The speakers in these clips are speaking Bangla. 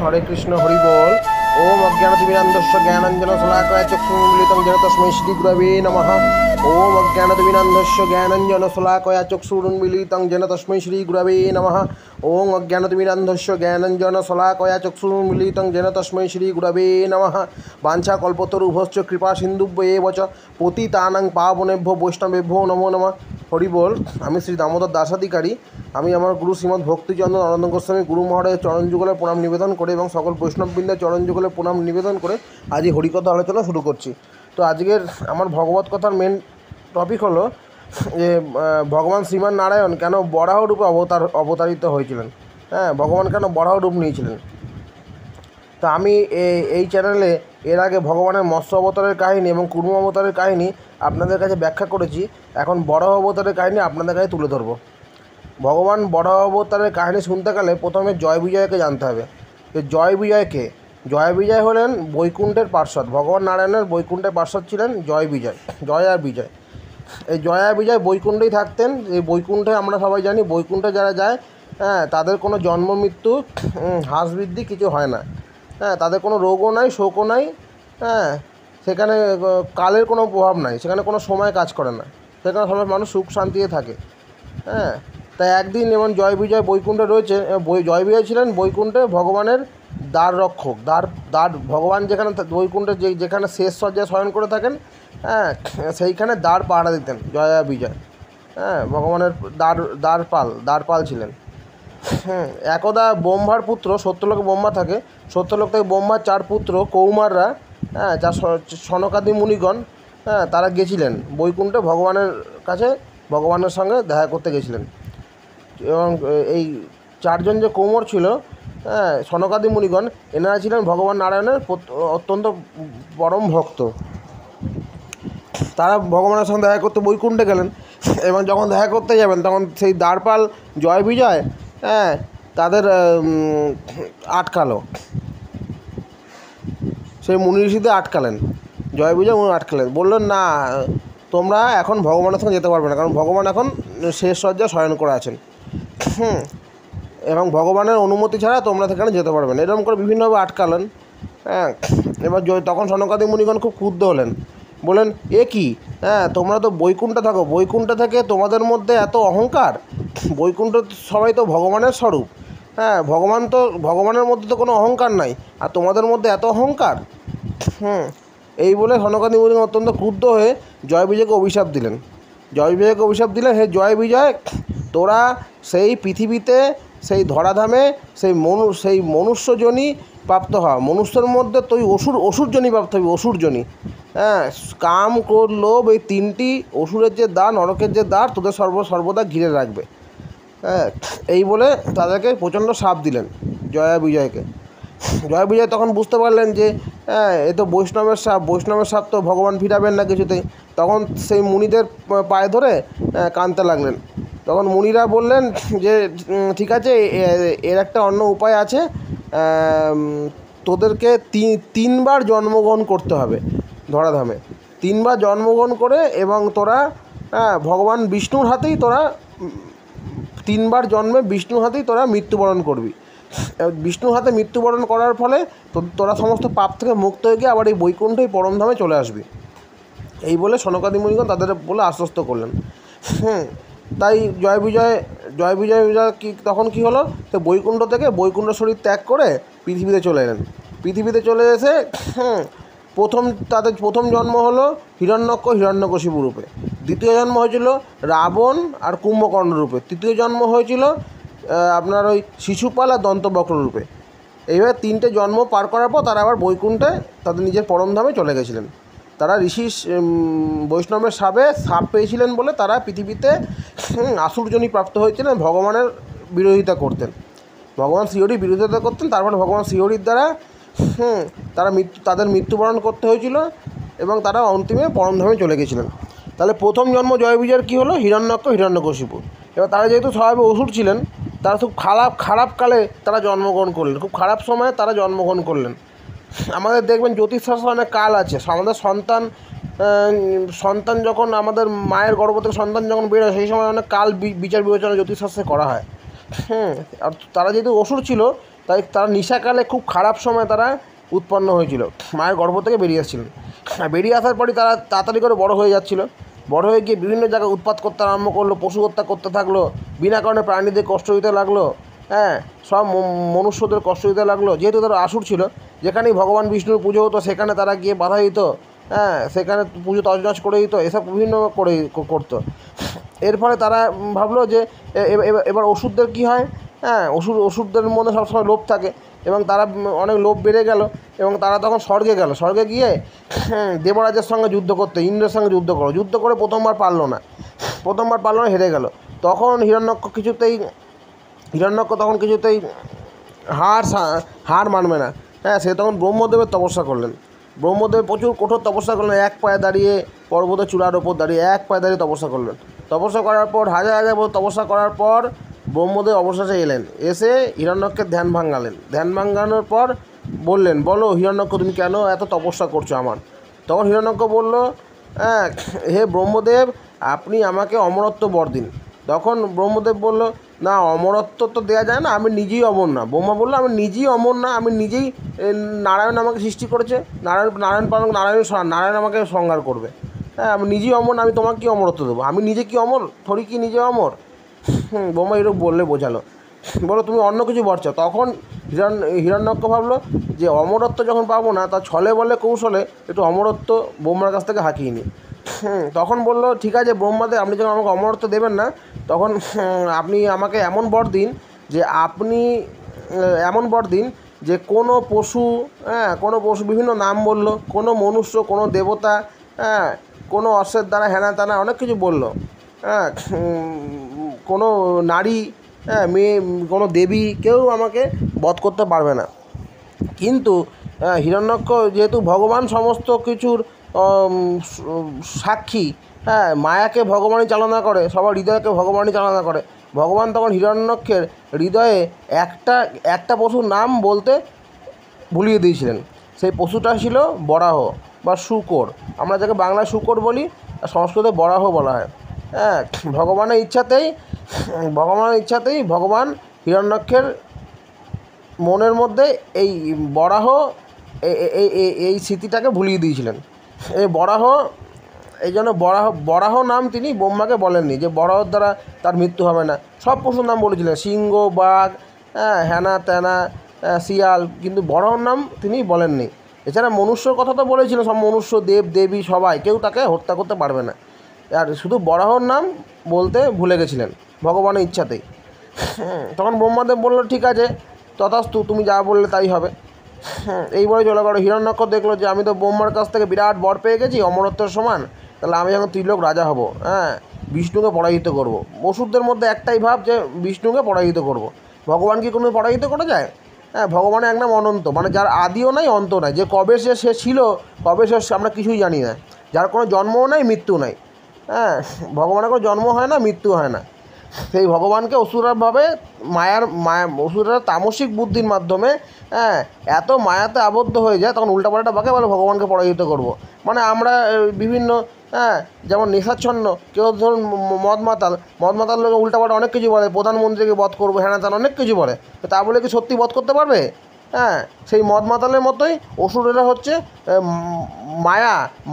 হরে কৃষ্ণ হরি বল। ওম অজ্ঞানতিমিরান্ধস্য জ্ঞানাঞ্জন শলাকয়া চক্ষুর্মিলিतं येन তস্मै শ্রী গুরবে নমঃ। ওম অজ্ঞানতিমিরান্ধস্য জ্ঞানাঞ্জন শলাকয়া চক্ষুর্মিলিतं येन তস্मै শ্রী গুরবে নমঃ। ওম অজ্ঞানতিমিরান্ধস্য জ্ঞানাঞ্জন শলাকয়া চক্ষুর্মিলিतं येन তস্मै শ্রী গুরবে নমঃ। বাঞ্ছাকল্পতরুভশ্চ কৃপা সিন্ধুভ্যেব চ পতিতানাং পাবনেভ্যো বৈষ্ণবেভ্যো নমো নমঃ। হরি বল। আমি শ্রী দামোদর দাসাধিকারী। আমি আমার গুরু শ্রীমৎ ভক্তিচন্দ্র আনন্দ গোস্বামী গুরু মহারাজের চরণ যুগলে প্রণাম নিবেদন করে এবং সকল বৈষ্ণববৃন্দের চরণ যুগলে প্রণাম নিবেদন করে আজ এই হরিকথা আলোচনা শুরু করছি। তো আজকের আমার ভগবত কথার মেন টপিক হলো যে ভগবান শ্রীমান নারায়ণ কেন বরাহ রূপে অবতারিত হয়েছিলেন। হ্যাঁ, ভগবান কেন বরাহ রূপ নিয়েছিলেন। তা আমি এই চ্যানেলে এর আগে ভগবানের মৎস্য অবতারের কাহিনী এবং কুর্ম অবতারের কাহিনী আপনাদের কাছে ব্যাখ্যা করেছি। এখন বরাহ অবতারের কাহিনী আপনাদের কাছে তুলে ধরবো। ভগবান বরাহ অবতারের কাহিনী শুনতে গেলে প্রথমে জয় বিজয়কে জানতে হবে। যে জয় বিজয়কে, জয় বিজয় হলেন বৈকুণ্ঠের পার্শ্বদ। ভগবান নারায়ণের বৈকুণ্ঠের পার্শ্বদ ছিলেন জয় বিজয়, জয় আর বিজয়। এই জয় আর বিজয় বৈকুণ্ঠেই থাকতেন। এই বৈকুণ্ঠে আমরা সবাই জানি বৈকুণ্ঠে যারা যায়, হ্যাঁ, তাদের কোনো জন্ম মৃত্যু হ্রাস বৃদ্ধি কিছু হয় না। হ্যাঁ, তাদের কোনো রোগও নাই, শোকও নাই। হ্যাঁ, সেখানে কালের কোনো প্রভাব নাই, সেখানে কোনো সময় কাজ করে না, সেখানে সবাই মানুষ সুখ শান্তিতে থাকে। হ্যাঁ, তাই একদিন এবং জয় বিজয় বৈকুণ্ঠে রয়েছে। জয় বিজয় ছিলেন বৈকুণ্ঠে ভগবানের দ্বার রক্ষক। দ্বার ভগবান যেখানে বৈকুণ্ঠে যেখানে শেষ সজ্জায় শয়ন করে থাকেন, হ্যাঁ, সেইখানে দ্বার পাহারা দিতেন জয় বিজয়। হ্যাঁ, ভগবানের দ্বারপাল ছিলেন। হ্যাঁ, একদা ব্রহ্মার পুত্র, সত্যলোকে ব্রহ্মা থাকে, সত্যলোক থেকে ব্রহ্মার 4 পুত্র কৌমাররা, হ্যাঁ, 4 সনকাদি মুনিগণ, হ্যাঁ, তারা গেছিলেন বৈকুণ্ঠে ভগবানের কাছে, ভগবানের সঙ্গে দেখা করতে গেছিলেন। এবং এই 4 জন যে কৌমর ছিল, হ্যাঁ, সনকাদি মুনিগণ, এনারা ছিলেন ভগবান নারায়ণের অত্যন্ত পরম ভক্ত। তারা ভগবানের সঙ্গে দেখা করতে বৈকুণ্ঠে গেলেন এবং যখন দেখা করতে যাবেন তখন সেই দ্বারপাল জয় বিজয়, হ্যাঁ, তাদের আটকালো। সেই মুনি ঋষিদের আটকালেন, জয় বিজয় মুনি আটকালেন। বললেন, না, তোমরা এখন ভগবানের সঙ্গে যেতে পারবে না, কারণ ভগবান এখন শেষ সজ্জায় শয়ন করে আছেন। এবং ভগবানের অনুমতি ছাড়া তোমরা সেখানে যেতে পারবে না। এরকম করে বিভিন্নভাবে আটকালেন। হ্যাঁ, এবার তখন সনকাদি মুনিগণ খুব ক্রুদ্ধ হলেন। বলেন, এ কি, হ্যাঁ, তোমরা তো বৈকুণ্ঠে থাকো, বৈকুণ্ঠে থেকে তোমাদের মধ্যে এত অহংকার। বৈকুণ্ঠ সবাই তো ভগবানের স্বরূপ। হ্যাঁ, ভগবানের মধ্যে তো কোনো অহংকার নাই, আর তোমাদের মধ্যে এত অহংকার। এই বলে সনকাদি মুনিগণ অত্যন্ত ক্রুদ্ধ হয়ে জয় বিজয়কে অভিশাপ দিলেন। হে জয় বিজয়, তোরা সেই পৃথিবীতে, সেই ধরাধামে, সেই মনুষ্যজনী প্রাপ্ত হ। মনুষ্যের মধ্যে তুই অসুরজনী প্রাপ্ত হবি, অসুরজনী। হ্যাঁ, কাম, ক্রোধ, লোভ, এই 3টি অসুরের যে দ্বার, নরকের যে দ্বার, তোদের সর্বদা ঘিরে রাখবে। হ্যাঁ, এই বলে তাদেরকে প্রচণ্ড শাপ দিলেন জয়া বিজয়কে। জয় বিজয় তখন বুঝতে পারলেন যে, হ্যাঁ, এ তো বৈষ্ণবের শাপ তো ভগবান ফিরাবেন না কিছুতেই। তখন সেই মুনিদের পায়ে ধরে কাঁদতে লাগলেন। তখন মুনিরা বললেন যে, ঠিক আছে, এর একটা অন্য উপায় আছে। তোদেরকে 3বার জন্মগ্রহণ করতে হবে ধরাধামে। 3বার জন্মগ্রহণ করে এবং তোরা, ভগবান বিষ্ণুর হাতেই তোরা 3বার জন্মে বিষ্ণুর হাতেই তোরা মৃত্যুবরণ করবি। বিষ্ণুর হাতে মৃত্যুবরণ করার ফলে তোরা সমস্ত পাপ থেকে মুক্ত হয়ে গিয়ে আবার এই বৈকুণ্ঠেই পরমধামে চলে আসবি। এই বলে সনকাদি মুনিগণ তাদের বলে আশ্বস্ত করলেন। তাই জয় বিজয় কি তখন কি হলো, সে বৈকুণ্ঠ থেকে বৈকুণ্ঠ শরীর ত্যাগ করে পৃথিবীতে চলে এলেন। পৃথিবীতে চলে এসে তাদের প্রথম জন্ম হলো হিরণ্যকশিপু রূপে। দ্বিতীয় জন্ম হয়েছিল রাবণ আর কুম্ভকর্ণ রূপে। তৃতীয় জন্ম হয়েছিল আপনার ওই শিশুপাল আর দন্তবক্র রূপে। এইভাবে 3টে জন্ম পার করার পর তারা আবার বৈকুণ্ঠে তাদের নিজের পরমধামে চলে গেছিলেন। তারা ঋষি বৈষ্ণবের সাপ পেয়েছিলেন বলে তারা পৃথিবীতে আসুরজনী প্রাপ্ত হয়েছিলেন। ভগবানের বিরোধিতা করতেন, ভগবান শ্রীহরির বিরোধিতা করতেন। তারপরে ভগবান শ্রীহরির দ্বারা তাদের মৃত্যুবরণ করতে হয়েছিল এবং তারা অন্তিমে পরমধামে চলে গেছিলেন। তাহলে প্রথম জন্ম জয় বিজয়ের কী হলো, হিরণ্যকশিপু। এবার তারা যেহেতু স্বভাবে অসুর ছিলেন, তারা খুব খারাপ কালে তারা জন্মগ্রহণ করলেন, খুব খারাপ সময়ে তারা জন্মগ্রহণ করলেন। আমাদের দেখবেন জ্যোতিষশাস্ত্রে অনেক কাল আছে। আমাদের সন্তান যখন আমাদের মায়ের গর্ভ থেকে সন্তান যখন বেরোয় সেই সময় অনেক কাল বিচার বিবেচনা জ্যোতিষশাস্ত্রে করা হয়। আর তারা যেহেতু অসুর ছিল তাই তারা নিশাকালে খুব খারাপ সময় তারা উৎপন্ন হয়েছিল, মায়ের গর্ভ থেকে বেরিয়ে আসছিলেন। আর বেরিয়ে আসার পরই তারা তাড়াতাড়ি করে বড় হয়ে যাচ্ছিলো। বড় হয়ে গিয়ে বিভিন্ন জায়গায় উৎপাত করতে আরম্ভ করলো, পশু হত্যা করতে থাকলো, বিনা কারণে প্রাণীদের কষ্ট দিতে লাগলো। সব মনুষ্যদের কষ্ট দিতে লাগলো। যেহেতু তারা আসুর ছিল, যেখানেই ভগবান বিষ্ণুর পুজো হতো সেখানে তারা গিয়ে বাধা দিত, সেখানে পুজো তছনছ করে দিত, এসব বিভিন্ন করতো। এর ফলে তারা ভাবলো যে এবার ওষুধদের কী হয়। ওষুধদের মধ্যে সবসময় লোভ থাকে এবং তারা অনেক লোভ বেড়ে গেল এবং তারা তখন স্বর্গে গেল। স্বর্গে গিয়ে দেবরাজের সঙ্গে যুদ্ধ করতে, ইন্দ্রের সঙ্গে যুদ্ধ করে প্রথমবার পারলো না, হেরে গেল। তখন হিরণ্যক্ষ তখন কিছুতেই হার মানবে না। সে তখন ব্রহ্মদেবের তপস্যা করলেন। ব্রহ্মদেব প্রচুর কঠোর তপস্যা করলেন। এক পায়ে দাঁড়িয়ে পর্বতের চূড়ার ওপর দাঁড়িয়ে এক পায়ে দাঁড়িয়ে তপস্যা করলেন। তপস্যা করার পর হাজার তপস্যা করার পর ব্রহ্মদেব অবশেষে এলেন। এসে হিরণ্যক্ষের ধ্যান ভাঙানোর পর বললেন, বলো হিরণ্যক্ষ তুমি কেন এত তপস্যা করছো আমার? তখন হিরণ্যক্ষ বলল, হে ব্রহ্মদেব, আপনি আমাকে অমরত্ব বর দিন। তখন ব্রহ্মদেব বলল, না, অমরত্ব তো দেওয়া যায় না, আমি নিজেই অমর না। ব্রহ্মা বলল, আমি নিজেই অমর না, আমি নিজেই, নারায়ণ আমাকে সৃষ্টি করেছে, নারায়ণ আমাকে সংহার করবে। আমি নিজেই অমর না, আমি তোমাকে কি অমরত্ব দেবো? আমি নিজে কি অমর? থরি কি নিজে অমর? ব্রহ্মা এরকম বললে বোঝালো। বলো তুমি অন্য কিছু বলছো। তখন হিরণ্যক্ষ ভাবলো যে অমরত্ব যখন পাবো না, তা ছলে বলে কৌশলে একটু অমরত্ব ব্রহ্মার কাছ থেকে হাঁকিয়ে নিই। তখন বললো, ঠিক আছে ব্রহ্মাদেব, আপনি যখন আমাকে অমরত্ব দেবেন না, তখন আপনি আমাকে এমন বর দিন যে কোনো পশু, বিভিন্ন নাম বললো, কোনো মনুষ্য, কোনো দেবতা, কোনো অশ্বের দ্বারা হেনা তেনা অনেক কিছু বললো, কোনো নারী, মেয়ে, কোনো দেবী, কেউ আমাকে বধ করতে পারবে না। কিন্তু হিরণ্যক্ষ যেহেতু ভগবান সমস্ত কিছুর সাক্ষী, মায়াকে ভগবানই চালনা করে, সবার হৃদয়কে ভগবানই চালনা করে। ভগবান তখন হিরণ্যক্ষের হৃদয়ে একটা পশুর নাম বলতে ভুলিয়ে দিয়েছিলেন। সেই পশুটা ছিল বরাহ বা শূকর। আমরা যাকে বাংলায় শূকর বলি, সংস্কৃতে বরাহ বলা হয়। ভগবানের ইচ্ছাতেই ভগবান হিরণ্যক্ষের মনের মধ্যে এই বরাহ এই স্মৃতিটাকে ভুলিয়ে দিয়েছিলেন। এই জন্য বরাহ নাম তিনি ব্রহ্মাকে বলেননি যে বরাহর দ্বারা তার মৃত্যু হবে না। সব পশুর নাম বলেছিলেন, সিংহ, বাঘ, হেনা তেনা, শিয়াল, কিন্তু বরাহর নাম তিনি বলেননি। এছাড়া মনুষ্যর কথা তো বলেছিলেন, সব মনুষ্য, দেব দেবী সবাই, কেউ তাকে হত্যা করতে পারবে না। আর শুধু বরাহর নাম বলতে ভুলে গেছিলেন ভগবানের ইচ্ছাতেই। তখন ব্রহ্মাদেব বলল, ঠিক আছে, তথাস্তু, তুমি যা বললে তাই হবে। এইবারে চলে গেল। হিরণ্যক্ষ দেখলো যে আমি তো ব্রহ্মার কাছ থেকে বিরাট বর পেয়ে গেছি অমরত্বের সমান, তাহলে আমি যখন ত্রিলোক রাজা হব, বিষ্ণুকে পরাজিত করব। অসুরদের মধ্যে একটাই ভাব যে বিষ্ণুকে পরাজিত করব। ভগবান কি কোনো পরাজিত করা যায়? ভগবানের এক নাম অনন্ত, মানে যার আদিও নাই অন্ত নাই, যে কবে সে ছিল, কবে সে আমরা কিছুই জানি না, যার কোনো জন্মও নাই মৃত্যু নাই। ভগবানের কোনো জন্ম হয় না, মৃত্যু হয় না। সেই ভগবানকে অসুরভাবে অসুররা তামসিক বুদ্ধির মাধ্যমে এত মায়াতে আবদ্ধ হয়ে যায়, তখন উল্টাপাল্টা বাঁকে বলে ভগবানকে পরাজিত করব। মানে আমরা বিভিন্ন যেমন নেশাচ্ছন্ন, কেউ ধরুন মদ মাতাল লোক উল্টাপাল্টা অনেক কিছু বলে, প্রধানমন্ত্রীকে বধ করবো, হ্যাঁ তেন অনেক কিছু বলে। তা বলে কি সত্যি বধ করতে পারবে? সেই মদ মাতালের মতোই অসুরেরা হচ্ছে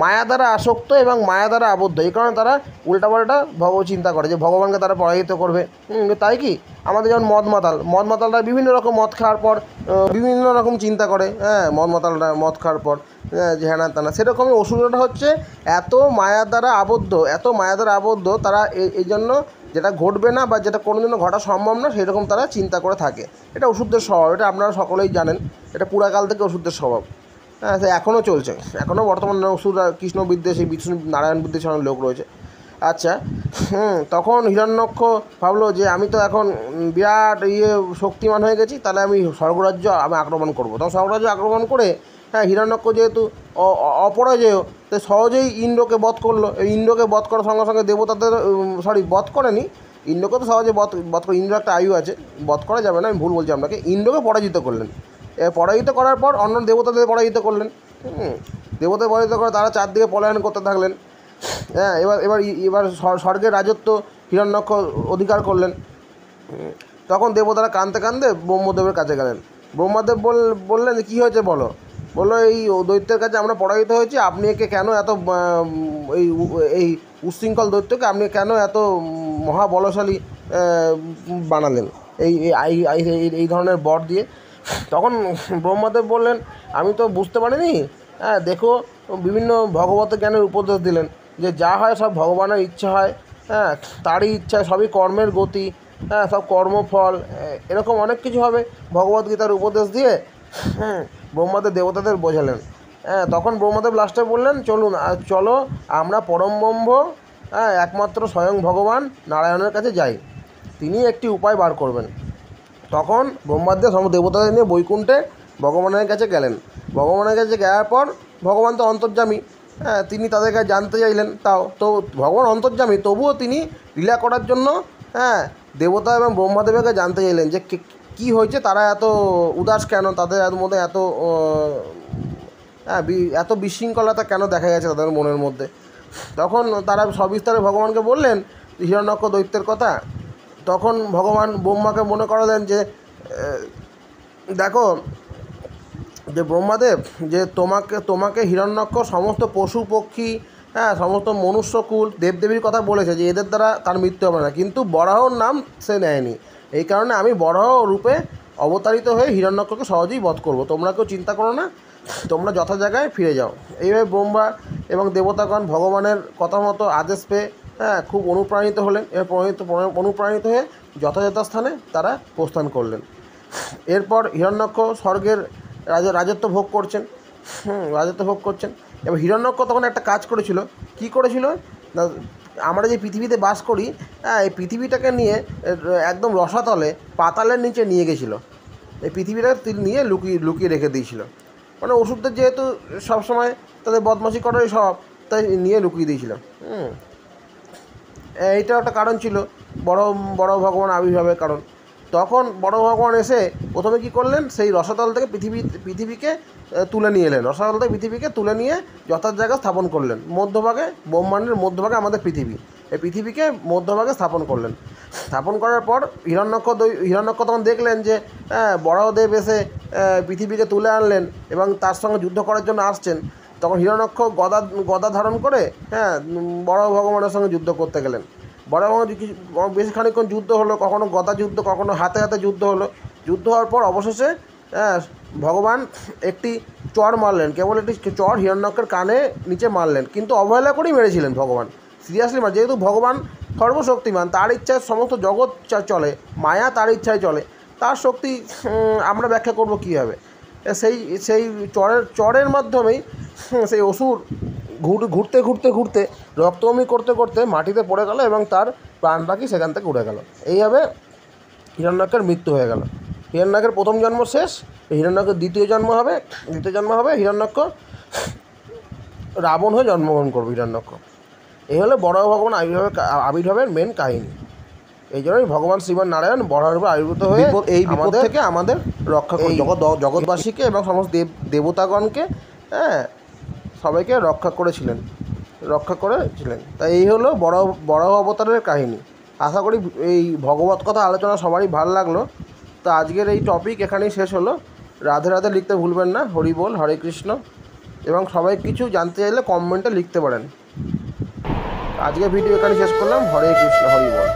মায়া দ্বারা আসক্ত এবং মায়া দ্বারা আবদ্ধ। এই কারণে তারা উল্টাপাল্টা চিন্তা করে যে ভগবানকে তারা পরাজিত করবে। তাই কি আমাদের যেমন মদ মাতালরা বিভিন্ন রকম মদ খাওয়ার পর বিভিন্ন রকম চিন্তা করে, মদ খাওয়ার পর যে হ্যাঁ তা না, সেরকমই অসুররা হচ্ছে এত মায়া দ্বারা আবদ্ধ, তারা এই জন্য যেটা ঘটবে না বা যেটা কোনোদিনও ঘটা সম্ভব না সেরকম তারা চিন্তা করে থাকে। এটা ওষুধের স্বভাব, এটা আপনারা সকলেই জানেন, এটা পুরাকাল থেকে ওষুধের স্বভাব। সে এখনও চলছে, এখনও বর্তমানে ওষুধরা কৃষ্ণ বিদ্বেষী, বিষ্ণু নারায়ণ বিদ্বেষী অনেক লোক রয়েছে। আচ্ছা, তখন হিরণ্যক্ষ ভাবলো যে আমি তো এখন বিরাট শক্তিমান হয়ে গেছি, তাহলে আমি স্বর্গরাজ্য আক্রমণ করবো। তখন স্বর্গরাজ্য আক্রমণ করে হিরণ্যক্ষ যেহেতু অপরাজেয়, তাই সহজেই ইন্দ্রকে বধ করলো। ইন্দ্রকে বধ করার সঙ্গে সঙ্গে দেবতাদের বধ করেনি, ইন্দ্রকে তো সহজে বধ করে, ইন্দ্র একটা আয়ু আছে, বধ করা যাবে না, আমি ভুল বলছি আপনাকে, ইন্দ্রকে পরাজিত করলেন। পরাজিত করার পর অন্য দেবতাদের পরাজিত করলেন। দেবতা পরাজিত করে তারা চারদিকে পলায়ন করতে থাকলেন। হ্যাঁ, এবার স্বর্গের রাজত্ব হিরণ্যাক্ষ অধিকার করলেন। তখন দেবতারা কাঁদতে কাঁদতে ব্রহ্মদেবের কাছে গেলেন। ব্রহ্মদেব বললেন যে কী হয়েছে বলো। বললো এই দৈত্যের কাছে আমরা পরাজিত হয়েছি, আপনি একে কেন এত এই উচ্ছৃঙ্খল দৈত্যকে আপনি কেন এত মহাবলশালী বানালেন এই ধরনের বর দিয়ে। তখন ব্রহ্মদেব বললেন আমি তো বুঝতে পারিনি। হ্যাঁ, দেখো বিভিন্ন ভগবত জ্ঞানের উপদেশ দিলেন যে যা হয় সব ভগবানের ইচ্ছা হয়। হ্যাঁ, তারই ইচ্ছা, সবই কর্মের গতি। হ্যাঁ, সব কর্মফল, এরকম অনেক কিছু হবে ভগবদ্গীতার উপদেশ দিয়ে। ব্রহ্মদেব দেবতাদের বোঝালেন। হ্যাঁ, তখন ব্রহ্মদেব লাস্টে বললেন চলো আমরা পরম ব্রহ্ম, হ্যাঁ, একমাত্র স্বয়ং ভগবান নারায়ণের কাছে যাই, তিনি একটি উপায় বার করবেন। তখন ব্রহ্মাদেব সব দেবতাদের নিয়ে বৈকুণ্ঠে ভগবানের কাছে গেলেন। ভগবানের কাছে যাওয়ার পর ভগবান তো অন্তর্যামী, হ্যাঁ, তিনি তাদের কাছে জানতে চাইলেন। তো ভগবান অন্তর্যামী, তবুও তিনি লীলা করার জন্য, হ্যাঁ, দেবতা এবং ব্রহ্মাদেবকে জানতে চাইলেন যে কী হয়েছে, তারা এত উদাস কেন, তাদের মধ্যে এত বিশৃঙ্খলতা কেন দেখা গেছে তাদের মনের মধ্যে। তখন তারা সবিস্তারে ভগবানকে বললেন হিরণ্যাক্ষ দৈত্যের কথা। তখন ভগবান ব্রহ্মাকে মনে করালেন যে দেখো যে ব্রহ্মাদেব, যে তোমাকে হিরণ্যাক্ষ সমস্ত পশু পক্ষী, হ্যাঁ, সমস্ত মনুষ্যকুল দেবদেবীর কথা বলেছে যে এদের দ্বারা তার মৃত্যু হবে না, কিন্তু বরাহর নাম সে নেয়নি। এই কারণে আমি বরাহ রূপে অবতারিত হয়ে হিরণ্যাক্ষকে সহজেই বধ করব, তোমরা কেউ চিন্তা করো না, তোমরা যথা জায়গায় ফিরে যাও। এইভাবে ব্রহ্মা এবং দেবতাগণ ভগবানের কথা মতো আদেশ পেয়ে, হ্যাঁ, খুব অনুপ্রাণিত হলেন। অনুপ্রাণিত হয়ে যথাযথ স্থানে তারা প্রস্থান করলেন। এরপর হিরণ্যাক্ষ স্বর্গের রাজত্ব ভোগ করছেন। এবার হিরণ্যাক্ষ তখন একটা কাজ করেছিল। কি করেছিল না, আমরা যে পৃথিবীতে বাস করি, হ্যাঁ, এই পৃথিবীটাকে নিয়ে একদম রসাতলে পাতালের নিচে নিয়ে গেছিলো। এই পৃথিবীটা তিনি নিয়ে লুকিয়ে রেখে দিয়েছিল। মানে ওষুধদের যেহেতু সবসময় তাদের বদমাশি করারই সব, তাই নিয়ে লুকিয়ে দিয়েছিল। এইটাও একটা কারণ ছিল বড় ভগবান আবির্ভাবের কারণ। তখন বড় ভগবান এসে প্রথমে কী করলেন, সেই রসাতল থেকে পৃথিবীকে তুলে নিয়ে এলেন। রসাতল থেকে পৃথিবীকে তুলে নিয়ে যথার জায়গা স্থাপন করলেন। মধ্যভাগে, ব্রহ্মাণ্ডের মধ্যভাগে আমাদের পৃথিবী, এই পৃথিবীকে মধ্যভাগে স্থাপন করলেন। স্থাপন করার পর হিরণ্যাক্ষ তখন দেখলেন যে বরাহদেব এসে পৃথিবীকে তুলে আনলেন এবং তার সঙ্গে যুদ্ধ করার জন্য আসছেন। তখন হিরণ্যাক্ষ গদা ধারণ করে, হ্যাঁ, বড় ভগবানের সঙ্গে যুদ্ধ করতে গেলেন। বড় ভগবান বেশ খানিকক্ষণ যুদ্ধ হলো, কখনো গদা যুদ্ধ, কখনো হাতে হাতে যুদ্ধ হলো। যুদ্ধ হওয়ার পর অবশেষে ভগবান একটি চড় মারলেন, কেবল একটি চড় হিরণ্যাক্ষের কানে নিচে মারলেন, কিন্তু অবহেলা করেই মেরেছিলেন ভগবান, সিরিয়াসলি যেহেতু ভগবান সর্বশক্তিমান, তার ইচ্ছায় সমস্ত জগৎ চলে, মায়া তার ইচ্ছায় চলে, তার শক্তি আমরা ব্যাখ্যা করব কীভাবে। সেই চরের মাধ্যমেই সেই অসুর ঘুরতে রক্তবমি করতে মাটিতে পড়ে গেল এবং তার প্রাণ পাখি সেখান থেকে উড়ে গেল। এইভাবে হিরণ্যাক্ষের মৃত্যু হয়ে গেল। হিরণ্যাক্ষের প্রথম জন্ম শেষ, হিরণ্যাক্ষের দ্বিতীয় জন্ম হবে হিরণ্যাক্ষ রাবণ হয়ে জন্মগ্রহণ করবে হিরণ্যাক্ষ। এই হলো বড় ভগবান আবির্ভাবের মেন কাহিনী। এই জন্যই ভগবান শ্রীমান নারায়ণ বড় রূপে আবির্ভূত হয়ে এই বিপদ থেকে আমাদের রক্ষা করে, জগৎবাসীকে এবং সমস্ত দেবতাগণকে, হ্যাঁ, সবাইকে রক্ষা করেছিলেন। তাই এই হলো বড় অবতারের কাহিনী। আশা করি এই ভগবত কথা আলোচনা সবারই ভালো লাগলো। তো আজকের এই টপিক এখানেই শেষ হলো। রাধে রাধে লিখতে ভুলবেন না, হরি বল, হরে কৃষ্ণ, এবং সবাই কিছু জানতে চাইলে কমেন্টে লিখতে পারেন। আজকের ভিডিও এখানে শেষ করলাম। হরে কৃষ্ণ, হরি বল।